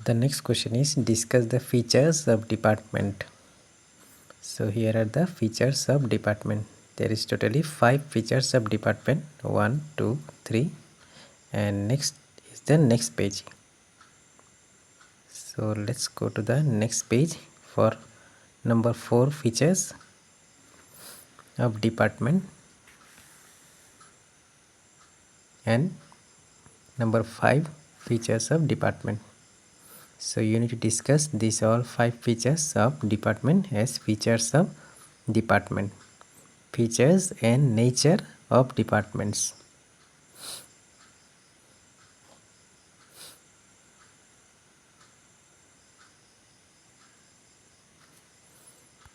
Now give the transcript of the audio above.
The next question is discuss the features of department. So here are the features of department. There is totally 5 features of department. 1, 2, 3, and next is the next page. So let's go to the next page for number 4 features of department and number 5 features of department. So you need to discuss these all 5 features of department as features of department. Features and nature of departments.